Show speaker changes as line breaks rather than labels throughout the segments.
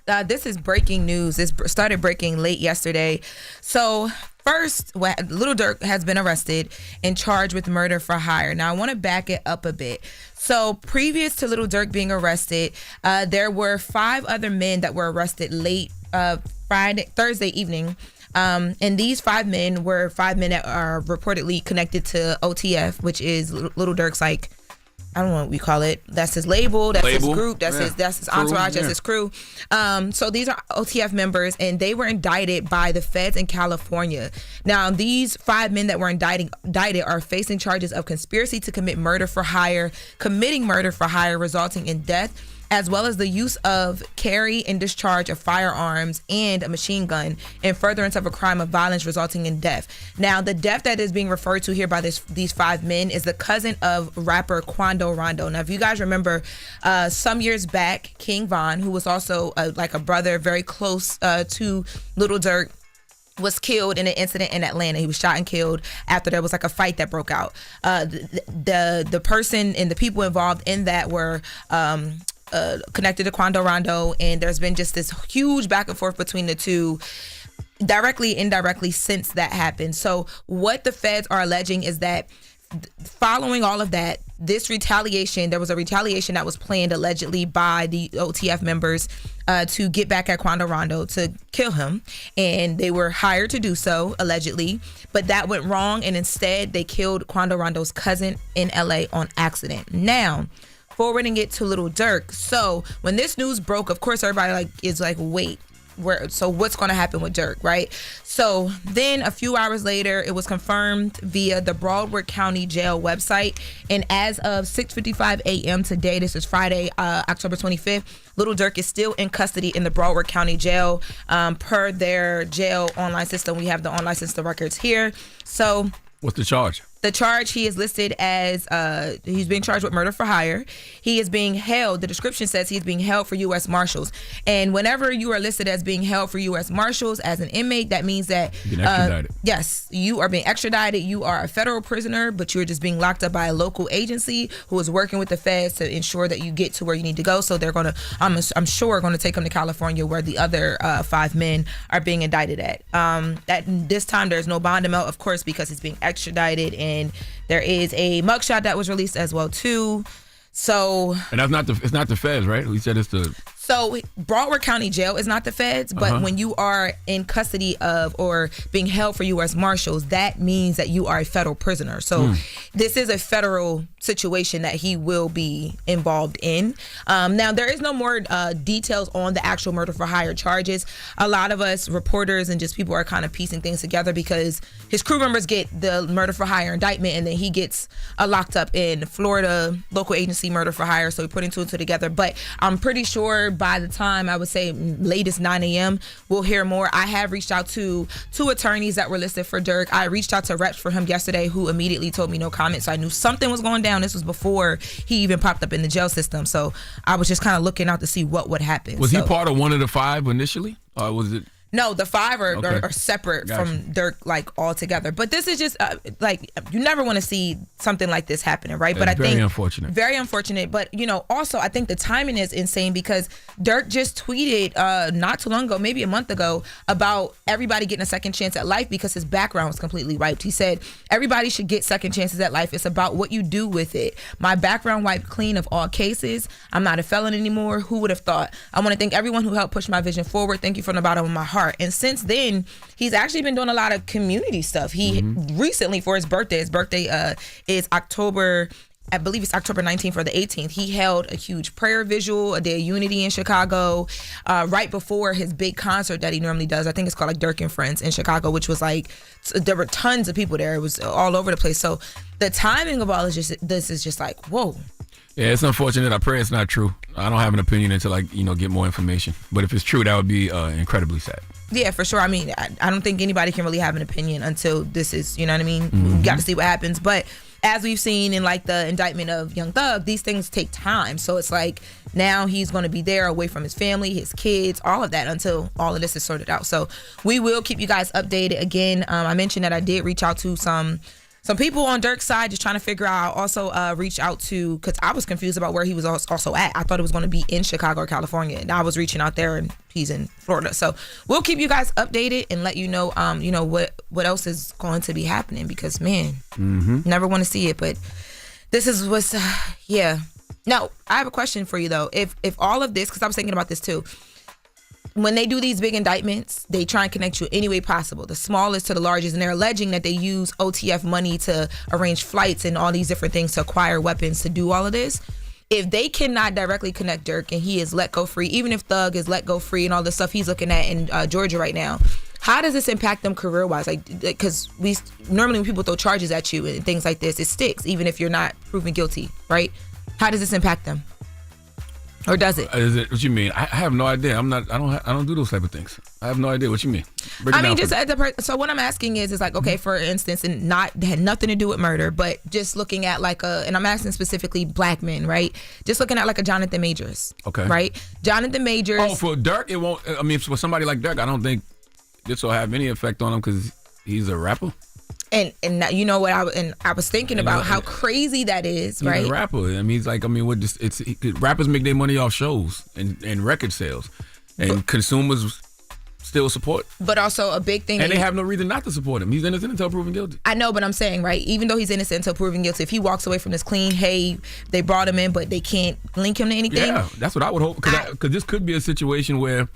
this is breaking news. This started breaking late yesterday. So first, Little Durk has been arrested and charged with murder for hire. Now, I want to back it up a bit. So previous to Little Durk being arrested, there were 5 other men that were arrested late Thursday evening. And these 5 men were 5 men that are reportedly connected to OTF, which is Little Durk's like, I don't know what we call it. That's his label. That's his group. That's his entourage. That's his crew. So these are OTF members, and they were indicted by the feds in California. Now, these 5 men that were indicted are facing charges of conspiracy to commit murder for hire, committing murder for hire resulting in death, as well as the use of, carry, and discharge of firearms and a machine gun in furtherance of a crime of violence resulting in death. Now, the death that is being referred to here by these 5 men is the cousin of rapper Quando Rondo. Now, if you guys remember, some years back, King Von, who was also like a brother very close to Little Durk, was killed in an incident in Atlanta. He was shot and killed after there was like a fight that broke out. The person and the people involved in that were connected to Quando Rondo, and there's been just this huge back and forth between the two, directly, indirectly, since that happened. So what the feds are alleging is that following all of that, there was a retaliation that was planned allegedly by the OTF members to get back at Quando Rondo to kill him, and they were hired to do so allegedly, but that went wrong, and instead they killed Quando Rondo's cousin in LA on accident. Now, forwarding it to Little Durk. So when this news broke, of course everybody is like, wait, so what's going to happen with Durk, right? So then a few hours later, it was confirmed via the Broward County Jail website, and as of 6:55 a.m. today, this is Friday, October 25th, Little Durk is still in custody in the Broward County Jail. Per their jail online system, we have the online system records here. So
what's the charge?
The charge, he is listed as, he's being charged with murder for hire. He is being held, the description says he's being held for U.S. Marshals. And whenever you are listed as being held for U.S. Marshals as an inmate, that means that, yes, you are being extradited. You are a federal prisoner, but you're just being locked up by a local agency who is working with the feds to ensure that you get to where you need to go. So they're going to, I'm sure, going to take him to California, where the other 5 men are being indicted at. At this time, there's no bond amount, of course, because he's being extradited, and there is a mugshot that was released as well too. So,
and it's not the feds, right? We said it's the.
So Broward County Jail is not the feds, but when you are in custody of or being held for U.S. Marshals, that means that you are a federal prisoner. So this is a federal situation that he will be involved in. Now, there is no more details on the actual murder for hire charges. A lot of us reporters and just people are kind of piecing things together because his crew members get the murder for hire indictment, and then he gets locked up in Florida local agency murder for hire. So we're putting 2 and 2 together. But I'm pretty sure by the time, I would say latest 9 a.m., we'll hear more. I have reached out to 2 attorneys that were listed for Durk. I reached out to reps for him yesterday who immediately told me no comment. So I knew something was going down. This was before he even popped up in the jail system. So I was just kind of looking out to see what would happen.
Was he part of one of the 5 initially? Or was it?
No, the 5 are separate from Durk, like, altogether. But this is just like, you never want to see something like this happening, right? But I think very unfortunate. But also I think the timing is insane because Durk just tweeted not too long ago, maybe a month ago, about everybody getting a second chance at life because his background was completely wiped. He said everybody should get second chances at life. It's about what you do with it. My background wiped clean of all cases. I'm not a felon anymore. Who would have thought? I want to thank everyone who helped push my vision forward. Thank you from the bottom of my heart. And since then, he's actually been doing a lot of community stuff. He recently, for his birthday is October, I believe it's October 19th or the 18th, he held a huge prayer vigil, a day of unity in Chicago, right before his big concert that he normally does. I think it's called like Durk and Friends in Chicago, which was like, there were tons of people there. It was all over the place. So the timing of all this is just like, whoa.
Yeah, it's unfortunate. I pray it's not true. I don't have an opinion until I, get more information. But if it's true, that would be incredibly sad.
Yeah, for sure. I mean, I don't think anybody can really have an opinion until this is, you know what I mean? We got to see what happens. But as we've seen in like the indictment of Young Thug, these things take time. So it's like now he's going to be there away from his family, his kids, all of that until all of this is sorted out. So we will keep you guys updated. Again, I mentioned that I did reach out to some Some people on Durk's side just trying to figure out. Also, reach out to, because I was confused about where he was also at. I thought it was going to be in Chicago or California, and I was reaching out there, and he's in Florida. So we'll keep you guys updated and let you know, what else is going to be happening. Because man, never want to see it, but this is what's yeah. Now I have a question for you though. If all of this, because I was thinking about this too. When they do these big indictments, they try and connect you any way possible, the smallest to the largest, and they're alleging that they use OTF money to arrange flights and all these different things to acquire weapons to do all of this. If they cannot directly connect Durk and he is let go free, even if Thug is let go free and all the stuff he's looking at in Georgia right now, how does this impact them career-wise? Like, because we normally when people throw charges at you and things like this, it sticks, even if you're not proven guilty, right? How does this impact them? Or does it?
Is it what you mean? I have no idea. I don't do those type of things. I have no idea what you mean.
So what I'm asking is like, okay, for instance, and had nothing to do with murder, but just looking at like and I'm asking specifically black men, right? Just looking at like a Jonathan Majors. Okay. Right? Jonathan Majors.
Oh, for Durk, it won't. I mean, for somebody like Durk, I don't think this will have any effect on him because he's a rapper.
And you know what I was thinking about how crazy that is, right?
He's a rapper. I mean, rappers make their money off shows and record sales, and consumers still support.
But also a big thing,
and they have no reason not to support him. He's innocent until proven guilty.
I know, but I'm saying, right? Even though he's innocent until proven guilty, if he walks away from this clean, hey, they brought him in, but they can't link him to anything.
Yeah, that's what I would hope. Because this could be a situation where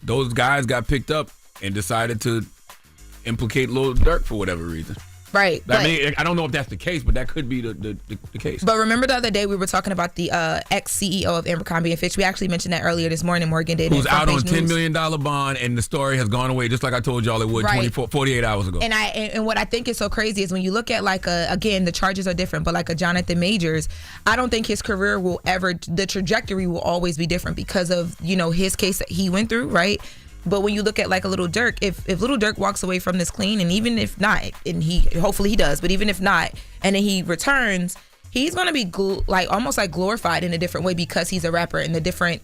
those guys got picked up and decided to implicate Lil Durk for whatever reason.
Right.
I mean, I don't know if that's the case, but that could be the case.
But remember the other day we were talking about the ex-CEO of Abercrombie & Fitch. We actually mentioned that earlier this morning. Morgan did.
Who's out on $10 million bond, and the story has gone away just like I told y'all it would 48 hours ago.
And what I think is so crazy is when you look at like again, the charges are different, but like a Jonathan Majors, I don't think his career will ever, the trajectory will always be different because of, his case that he went through, right? But when you look at like a Little Durk, if Little Durk walks away from this clean, and even if not, and hopefully he does, but even if not, and then he returns, he's gonna be almost like glorified in a different way because he's a rapper, and the different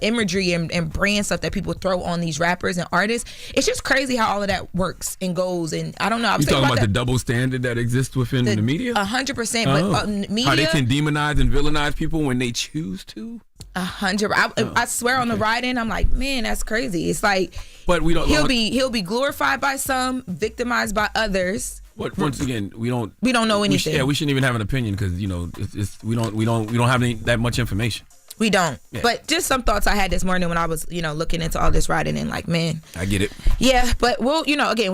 imagery and brand stuff that people throw on these rappers and artists. It's just crazy how all of that works and goes. And I don't know.
You talking about the double standard that exists within the media?
100%. But media,
how they can demonize and villainize people when they choose to.
100. I swear on the write-in, I'm like, man, that's crazy. It's like,
but we don't.
He'll be glorified by some, victimized by others.
But once again, we don't
know anything.
We shouldn't even have an opinion because we don't have that much information.
We don't. Yeah. But just some thoughts I had this morning when I was, looking into all this writing and like, man.
I get it.
Yeah, but we'll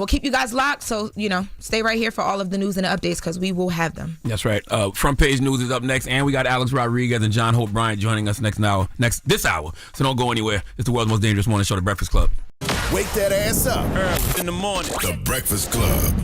keep you guys locked. So, stay right here for all of the news and the updates because we will have them.
That's right. Front page news is up next. And we got Alex Rodriguez and John Hope Bryant joining us this hour. So don't go anywhere. It's the world's most dangerous morning show, The Breakfast Club.
Wake that ass up.
Early in the morning.
The Breakfast Club.